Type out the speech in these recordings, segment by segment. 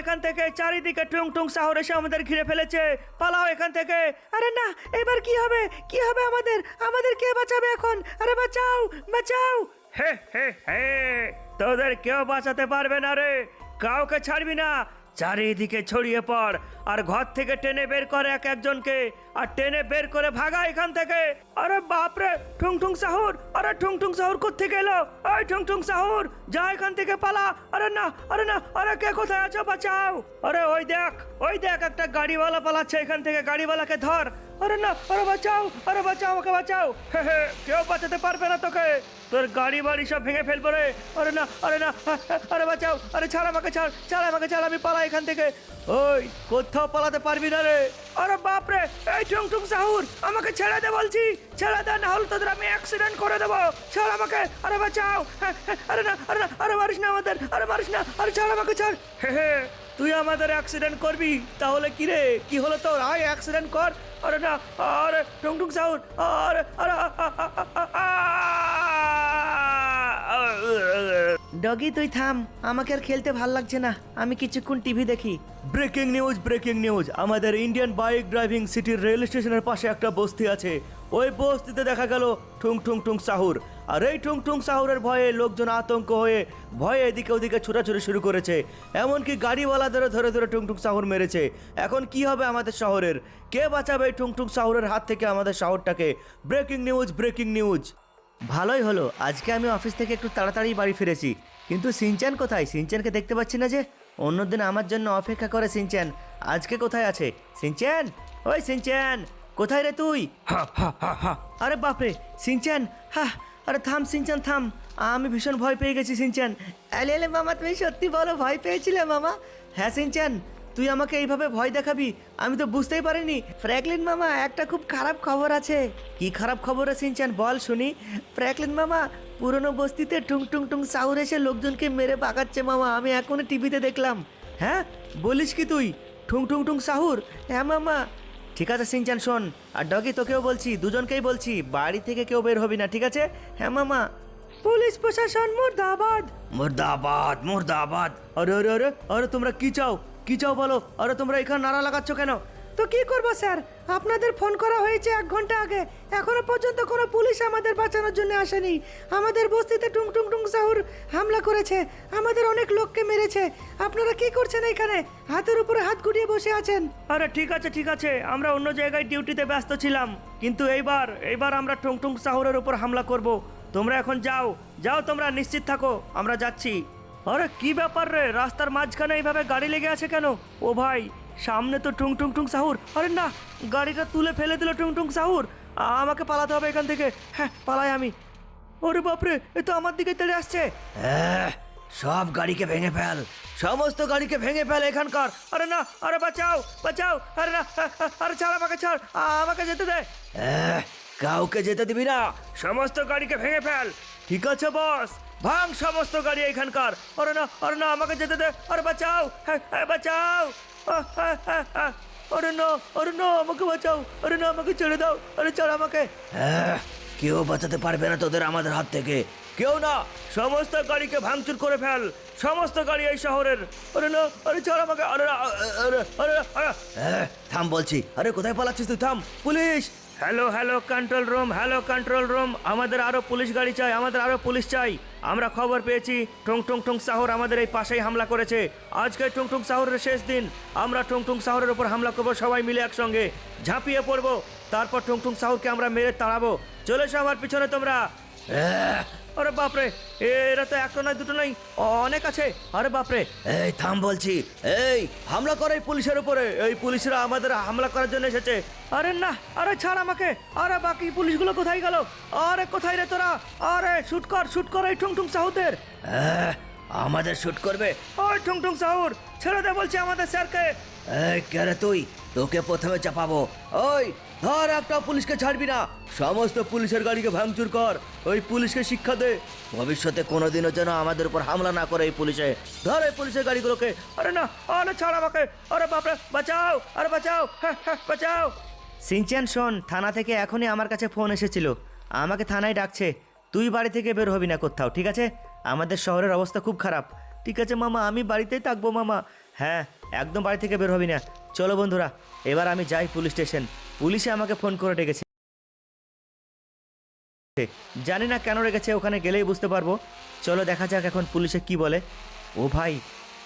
এখান থেকে, চারিদিকে টুং টুং সাহুর এসে আমাদের ঘিরে ফেলেছে, পালাও এখান থেকে। আরে না, এবার কি হবে, কি হবে আমাদের, আমাদের কে বাঁচাবে এখন? আরে বাঁচাও, বাঁচাও। হে হে হে, তোদের কেউ বাঁচাতে পারবে না রে, কাউকে ছাড়বি না, চারিদিকে ছড়িয়ে পড় আর ঘর থেকে টেনে বের করে এক একজনকে, আর টেনে বের করে ভাগা এখান থেকে। আরে বাপরে, ঠুং ঠুং সাহুর, আরে ঠুং ঠুং সাহুর কোত্থেকে এলো? ওই ঠুং ঠুং সাহুর, যা এখান থেকে পালা। আরে না, আরে না, আরে কে কোথায় আছো, বাঁচাও। আরে ওই দেখ, ওই দেখ, একটা গাড়িওয়ালা পালাচ্ছে এখান থেকে, গাড়িওয়ালাকে ধর। আরে না, আরে বাঁচাও, আরে বাঁচাও, আমাকে বাঁচাও। হে হে, কেউ বাঁচাতে পারবে না তোকে, তোর গাড়ি বাড়ি সব ভেঙে ফেলবো রে। আরে না, আরে না, আরে বাঁচাও, আরে ছাড় আমাকে, ছাড়, ছাড় আমাকে, ছাড়, আমি পালাই এখান থেকে। ওই কোথাও পালাতে পারবি না রে। আরে বাপরে, এই ঠুং ঠুং সাহুর, আমাকে ছেড়ে দে বলছি, ছেড়ে দে, না হলে তোদের আমি অ্যাক্সিডেন্ট করে দেবো। ছাড় আমাকে, আরে বাঁচাও। আরে না, আরে না, আরে মারিস না আমাদের, আরে মারিস না, আরে ছাড় আমাকে, ছাড়। হে হে, তুই আমাদের অ্যাক্সিডেন্ট করবি? তাহলে কি রে, কি হলো তোর? আয় অ্যাক্সিডেন্ট কর। আরে না, আরে ঠুং ঠুং সাহুর, আরে আরে ডগি তুই থাম, আমাকে আর খেলতে ভাল লাগছে না, আমি কিছুক্ষণ টিভি দেখি। ব্রেকিং নিউজ, ব্রেকিং নিউজ, আমাদের ইন্ডিয়ান বাইক ড্রাইভিং সিটির রেল স্টেশনের পাশে একটা বস্তি আছে, ওই বস্তিতে দেখা গেল ঠুং ঠুং ঠুং সাহুর। আর এই ঠুং ঠুং সাহুরের ভয়ে লোকজন আতঙ্ক হয়ে ভয়ে এদিকে ওদিকে ছোটাছুটি শুরু করেছে, এমনকি গাড়িওয়ালাদেরও ধরে ধরে ঠুং ঠুং সাহুর মেরেছে। এখন কি হবে আমাদের শহরের? কে বাঁচাবে এই ঠুং ঠুং সাহুরের হাত থেকে আমাদের শহরটাকে? Breaking news, breaking news. ভালোই হলো, আজকে আমি অফিস থেকে একটু তাড়াতাড়ি বাড়ি ফিরেছি, কিন্তু সিনচ্যান কোথায়? সিনচ্যানকে দেখতে পাচ্ছি না যে। অন্যদিন আমার জন্য অপেক্ষা করে সিনচ্যান, আজকে কোথায় আছে সিনচ্যান? ওই সিনচ্যান, কোথায় রে তুই? আরে বাপরে, সিনচ্যান, হা, আরে থাম সিনচ্যান থাম, আমি ভীষণ ভয় পেয়ে গেছি সিনচ্যান। এলে এলে মামা, তুমি সত্যি বলো ভয় পেয়েছিলে মামা? হ্যাঁ সিনচ্যান, তুই আমাকে এইভাবে ভয় দেখাবি আমি তো বুঝতেই পারিনি। ফ্র্যাঙ্কলিন মামা, একটা খুব খারাপ খবর আছে। কি খারাপ খবর আছে সিনচ্যান, বল শুনি। ফ্র্যাঙ্কলিন মামা, পুরনো বস্তিতে টুং টুং টুং সাউর এসে লোকজনকে মেরে পাকাচ্ছে মামা, আমি এখনই টিভিতে দেখলাম। হ্যাঁ বলিস কি তুই? ঠুং টুং টুং সাহুর? হ্যাঁ মামা। ঠিক আছে সিনচ্যান শোন, আর ডগি তোকেও বলছি, দুজনকেই বলছি, বাড়ি থেকে কেউ বের হবি না, ঠিক আছে? হ্যাঁ মামা। পুলিশ প্রশাসন মুর্দাবাদ, মুর্দাবাদ, মুর্দাবাদ। আরে আরে আরে আরে, তোমরা কি চাও, কি চাও বলো? আরে তোমরা এখানে নারা লাগাচ্ছ কেন? তো কি করবো স্যার, আপনাদের ফোন করা হয়েছে 1 ঘন্টা আগে, এখনো পর্যন্ত কোনো পুলিশ আমাদের বাঁচানোর জন্য আসেনি। আমাদের বস্তিতে টুং টুং টুং সাহুর হামলা করেছে, আমাদের অনেক লোককে মেরেছে। আপনারা কি করছেন এখানে? হাতের উপরে হাত গুটিয়ে বসে আছেন। আরে ঠিক আছে ঠিক আছে, আমরা অন্য জায়গায় ডিউটিতে ব্যস্ত ছিলাম, কিন্তু এইবার আমরা টুং টুং সাহুরের উপর হামলা করব। তোমরা এখন যাও, যাও তোমরা, নিশ্চিত থাকো, আমরা যাচ্ছি। আরে কি ব্যাপার রে, রাস্তার মাঝখানে এইভাবে গাড়ি লেগে আছে কেন? ও ভাই, সামনে তো টুং টুং টুং সাহুর। আরে না, গাড়িটা তুলে ফেলে দিল টুং টুং সাহুর, আমাকে পালাতে হবে এখান থেকে। হ্যাঁ পালাই আমি। ওরে বাপরে, এ তো আমার দিকে তেড়ে আসছে। সব গাড়িকে ভেঙে ফেল, সমস্ত গাড়িকে ভেঙে ফেল এখানকার। আরে না, আরে বাঁচাও, বাঁচাও, আরে না, আরে ছাড় আমাকে, ছাড়, আমাকে যেতে দে। কাউকে যেতে দিবি না, সমস্ত গাড়িকে ভেঙে ফেল। ঠিক আছে বস, ভাঙ সমস্ত গাড়ি এখানকার। আরে না, আরে না, আমাকে যেতে দে, আরে বাঁচাও, বাঁচাও। আরে না, আরে না, আমাকে বাঁচাও, আরে না, আমাকে ছেড়ে দাও, আরে ছাড় আমাকে। কেউ বাঁচাতে পারবে না তোদের আমাদের হাত থেকে, কেউ না, সমস্ত গাড়িকে ভাঙচুর করে ফেল, সমস্ত গাড়ি এই শহরের। আরে না, আরে ছাড় আমাকে, আরে আরে আরে আরে, থাম বলছি। আরে কোথায় পালাচ্ছিস তুই? থাম, police. Hello hello control room, hello control room, আমাদের আরো পুলিশ গাড়ি চাই, আমাদের আরো পুলিশ চাই। আমরা খবর পেয়েছি টুং টুং টুং সাহুর আমাদের এই পাশেই হামলা করেছে। আজকে টুং টুং সাহুরের শেষ দিন, আমরা টুং টুং সাহুরের উপর হামলা করবো, সবাই মিলে একসঙ্গে ঝাঁপিয়ে পড়বো, তারপর টুং টুং সাহুরকে আমরা মেরে তাড়াবো। চলে এসো আমার পিছনে তোমরা। আরে বাপরে, এরা তো একটা নয় দুটো নয়, অনেক আছে। আরে বাপরে, এই থাম বলছি, এই হামলা করে পুলিশের উপরে, এই পুলিশরা আমাদের হামলা করার জন্য এসেছে। আরে না, আরে ছাড় আমাকে, আরে বাকি পুলিশগুলো কোথায় গেল? আরে কোথায় রে তোরা? আরে শুট কর, শুট কর এই ঠুং ঠুং সাহুদের। আমাদের শুট করবে? ওই ঠুং ঠুং সাহুর, ছেড়ে দে বলছি আমাদের স্যারকে। এই কে রে তুই? তোকে প্রথমে চাপাবো। ওই ধর, একটা পুলিশকে ছাড়বি না, সমস্ত পুলিশের গাড়িকে ভাঙচুর কর, ওই পুলিশকে শিক্ষা দে, ভবিষ্যতে কোনোদিনও যেন আমাদের উপর হামলা না করে এই পুলিশে। ধর এই পুলিশের গাড়িগুলোকে। আরে না, আরে ছাড় আমাকে, আরে বাপরে, বাঁচাও, আরে বাঁচাও, হ্যাঁ হ্যাঁ বাঁচাও। সিনচ্যান শোন, থানা থেকে এখনই আমার কাছে ফোন এসেছিল, আমাকে থানায় ডাকছে, তুই বাড়ি থেকে বের হবি না কোথাও, ঠিক আছে? আমাদের শহরের অবস্থা খুব খারাপ, ঠিক আছে মামা, আমি বাড়িতেই থাকবো মামা। হ্যাঁ, একদম বাড়ি থেকে বের হবি না। চলো বন্ধুরা, এবার আমি যাই পুলিশ স্টেশন। পুলিশে আমাকে ফোন করে ডেকেছে, জানি না কেন রেখেছে, ওখানে গেলেই বুঝতে পারবো। চলো দেখা যাক এখন পুলিশে কি বলে। ও ভাই,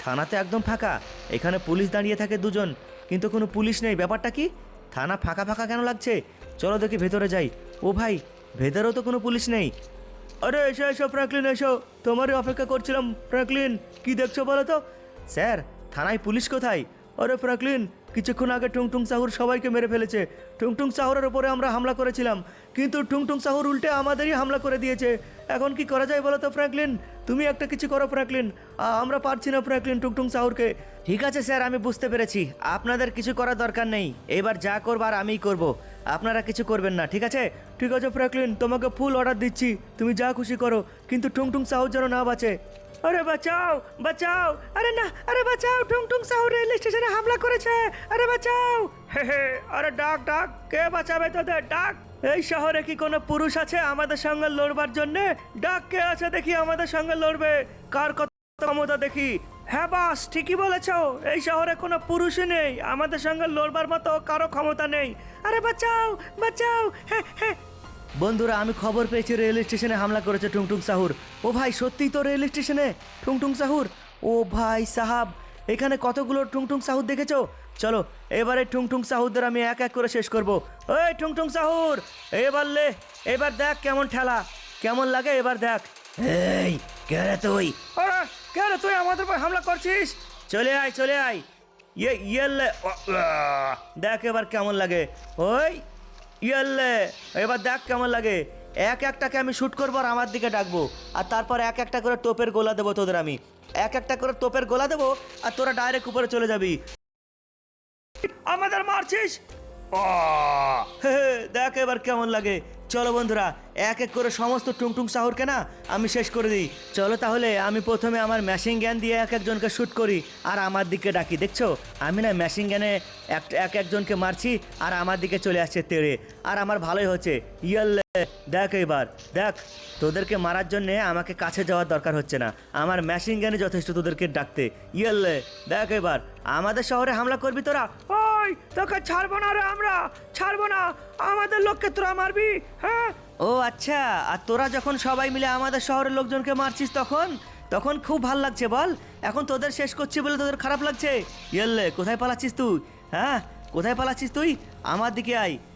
থানা তো একদম ফাঁকা, এখানে পুলিশ দাঁড়িয়ে থাকে দুজন, কিন্তু কোনো পুলিশ নেই, ব্যাপারটা কি? থানা ফাঁকা ফাঁকা কেন লাগছে? চলো দেখি ভেতরে যাই। ও ভাই, ভেতরেও তো কোনো পুলিশ নেই। আরে এসো এসো ফ্র্যাঙ্কলিন, এসো, তোমারই অপেক্ষা করছিলাম ফ্র্যাঙ্কলিন। কি দেখছো বলো তো? স্যার, থানায় পুলিশ কোথায়? আরে ফ্র্যাঙ্কলিন, কিছুক্ষণ আগে টুংটুং সাহুর সবাইকে মেরে ফেলেছে। টুংটুং সাহুরের উপরে আমরা হামলা করেছিলাম, কিন্তু টুংটুং সাহুর উল্টে আমাদেরই হামলা করে দিয়েছে। এখন কি করা যায় বলো তো ফ্র্যাঙ্কলিন? তুমি একটা কিছু করো ফ্র্যাঙ্কলিন, আমরা পারছি না ফ্র্যাঙ্কলিন টুংটুং সাহুরকে। ঠিক আছে স্যার, আমি বুঝতে পেরেছি, আপনাদের কিছু করার দরকার নেই। এবার যা করবার আমিই করব, আপনারা কিছু করবেন না, ঠিক আছে? ঠিক আছে ফ্র্যাঙ্কলিন, তোমাকে ফুল অর্ডার দিচ্ছি, তুমি যা খুশি করো, কিন্তু টুংটুং সাহু যেন না বাঁচে। আরে বাঁচাও বাঁচাও, আরে না, আরে বাঁচাও, টুংটুং সাহু রেল স্টেশনে হামলা করেছে, আরে বাঁচাও। হে হে, আরে ডাক ডাক, কে বাঁচাবে তোদের? ডাক। এই শহরে কি কোনো পুরুষ আছে আমাদের সঙ্গে লড়বার জন্যে? ডাক, কে আছে দেখি আমাদের সঙ্গে লড়বে, কার কত ক্ষমতা দেখি। হ্যাঁ বাস, ঠিকই বলেছ, এই শহরে কোনো পুরুষই নেই, আমাদের সঙ্গে লড়বার মতো কারো ক্ষমতা নেই। আরে বাঁচাও বাঁচাও, হ্যাঁ হ্যাঁ। বন্ধুরা, আমি খবর পেয়েছি রেল স্টেশনে হামলা করেছে টুংটুং সাহুর। ও ভাই, সত্যিই তো রেল স্টেশনে টুংটুং সাহুর। ও ভাই সাহাব, এখানে কতগুলো টুংটুং সাহুর দেখেছো? চলো এবারে টুংটুং সাহুরদের আমি এক এক করে শেষ করব। ওই টুংটুং সাহুর, এবার লে, এবার দেখ কেমন ঠেলা, কেমন লাগে এবার দেখ। এই কে রে তুই? আরে কে রে তুই, আমাদের উপর হামলা করছিস? চলে আয় চলে আয়, ইয়েলে দেখ এবার কেমন লাগে। ওই ইয়েলে, এবার দেখ কেমন লাগে। এক একটাকে আমি শ্যুট করবো আর আমার দিকে ডাকবো, আর তারপর এক একটা করে টোপের গোলা দেবো তোদের। আমি এক একটা করে টোপের গোলা দেবো আর তোরা ডাইরেক্ট উপরে চলে যাবি। আমাদের মারছিস? দেখ এবার কেমন লাগে। চলো বন্ধুরা, এক এক করে সমস্ত টুংটুং সাহুরকে না আমি শেষ করে দিই। চলো তাহলে আমি প্রথমে আমার মেশিন গ্যান দিয়ে এক একজনকে শ্যুট করি আর আমার দিকে ডাকি। দেখছো, আমি না মেশিন গ্যানে এক একজনকে মারছি আর আমার দিকে চলে আসছে তেড়ে, আর আমার ভালোই হচ্ছে। ইয়াল্লে, দেখ এবার দেখ, তোদেরকে মারার জন্যে আমাকে কাছে যাওয়ার দরকার হচ্ছে না, আমার মেশিন গ্যানে যথেষ্ট তোদেরকে ডাকতে। ইয়াল্লে, দেখ এবার আমাদের শহরে হামলা করবি তোরা? ওই তোকে ছাড়বো না রে, আমরা ছাড়বো না, আমাদের লোককে তোরা মারবি? হ্যাঁ। ও আচ্ছা, আর তোরা যখন সবাই মিলে আমাদের শহরের লোকজনকে মারছিস তখন তখন খুব ভাল লাগছে বল? এখন তোদের শেষ করছি বলে তোদের খারাপ লাগছে? ইয়াল্লে, কোথায় পালাচ্ছিস তুই? হ্যাঁ, কোথায় পালাচ্ছিস তুই? আমার দিকে আয়,